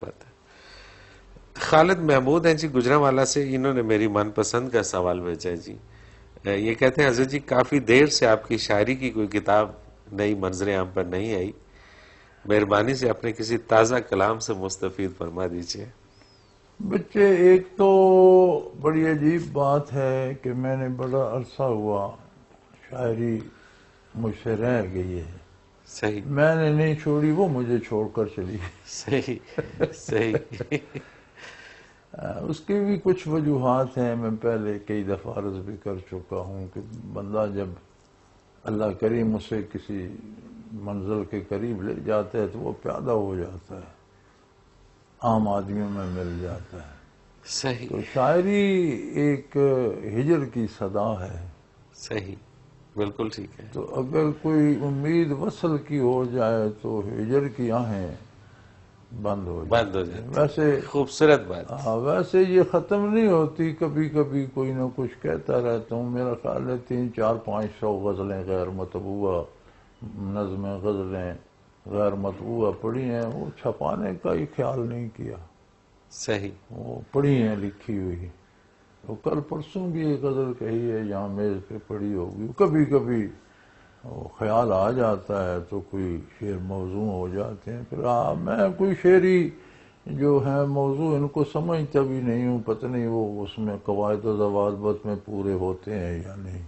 بات ہے۔ خالد محمود ہیں جی گجرانوالہ سے، انہوں نے میری من پسند کا سوال بھیجا ہے جی۔ یہ کہتے ہیں حضرت جی کافی دیر سے آپ کی شاعری کی کوئی کتاب نئی منظر عام پر نہیں آئی، مہربانی سے اپنے کسی تازہ کلام سے مستفید فرما دیجیے۔ بچے، ایک تو بڑی عجیب بات ہے کہ میں نے بڑا عرصہ ہوا شاعری مجھ سے رہ گئی ہے، صحیح میں نے نہیں چھوڑی، وہ مجھے چھوڑ کر چلی گئی۔ صحیح صحیح اس کی بھی کچھ وجوہات ہیں، میں پہلے کئی دفعہ عرض بھی کر چکا ہوں کہ بندہ جب اللہ کریم اسے کسی منزل کے قریب لے جاتا ہے تو وہ پیادہ ہو جاتا ہے، عام آدمیوں میں مل جاتا ہے۔ صحیح تو شاعری ایک ہجر کی صدا ہے، صحیح بالکل ٹھیک ہے، تو اگر کوئی امید وصل کی ہو جائے تو ہجر کی آہیں بند ہو بند ہو جاتی ہیں۔ جاتی ویسے ہے، خوبصورت بات۔ ویسے یہ ختم نہیں ہوتی، کبھی کبھی کوئی نہ کچھ کہتا رہتا ہوں۔ میرا خیال ہے 300-400-500 غزلیں غیر مطبوعہ، نظمیں غزلیں غیر مطبوعہ پڑھی ہیں، وہ چھپانے کا ہی خیال نہیں کیا، صحیح وہ پڑھی ہیں لکھی ہوئی۔ تو کل پرسوں بھی ایک غزل کہی ہے یہاں میز پہ پڑھی ہوگی، کبھی کبھی وہ خیال آ جاتا ہے تو کوئی شعر موضوع ہو جاتے ہیں۔ پھر میں کوئی شعری جو ہے موضوع ان کو سمجھتا بھی نہیں ہوں، پتہ نہیں وہ اس میں قواعد و ضوابط میں پورے ہوتے ہیں یا نہیں۔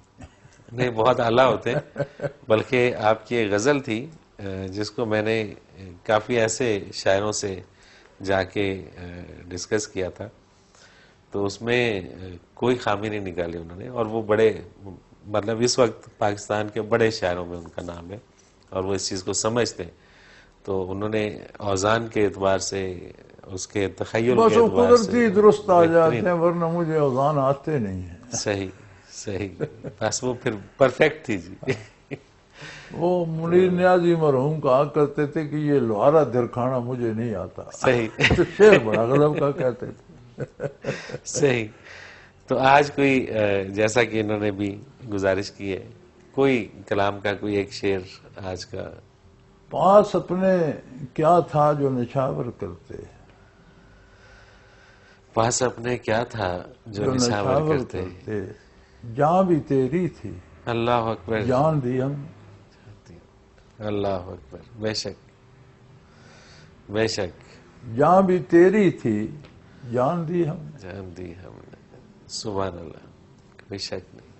نہیں، بہت اعلیٰ ہوتے ہیں، بلکہ آپ کی ایک غزل تھی جس کو میں نے کافی ایسے شاعروں سے جا کے ڈسکس کیا تھا، تو اس میں کوئی خامی نہیں نکالی انہوں نے، اور وہ بڑے مطلب اس وقت پاکستان کے بڑے شاعروں میں ان کا نام ہے، اور وہ اس چیز کو سمجھتے ہیں، تو انہوں نے اوزان کے اعتبار سے، اس کے تخیل بس کے وہ اعتبار سے قدرتی درست آ بہترین۔ جاتے ہیں، ورنہ مجھے اوزان آتے نہیں ہیں۔ صحیح صحیح، بس وہ پھر پرفیکٹ تھی جی۔ وہ منیر نیازی مرحوم کہا کرتے تھے کہ یہ لوہارا درکھانا مجھے نہیں آتا، صحیح تو شعر بڑا غضب کا کہتے تھے۔ صحیح۔ تو آج کوئی جیسا کہ انہوں نے بھی گزارش کی ہے، کوئی کلام کا کوئی ایک شعر آج کا۔ پاس اپنے کیا تھا جو نچھاور کرتے، پاس اپنے کیا تھا جو نچھاور کرتے، جان بھی تیری تھی، اللہ اکبر، جان دی ہم۔ اللہ اکبر، بے شک بے شک، جان بھی تیری تھی، جان دی ہم۔ جان دی ہم نے، سبحان اللہ، کوئی شک نہیں۔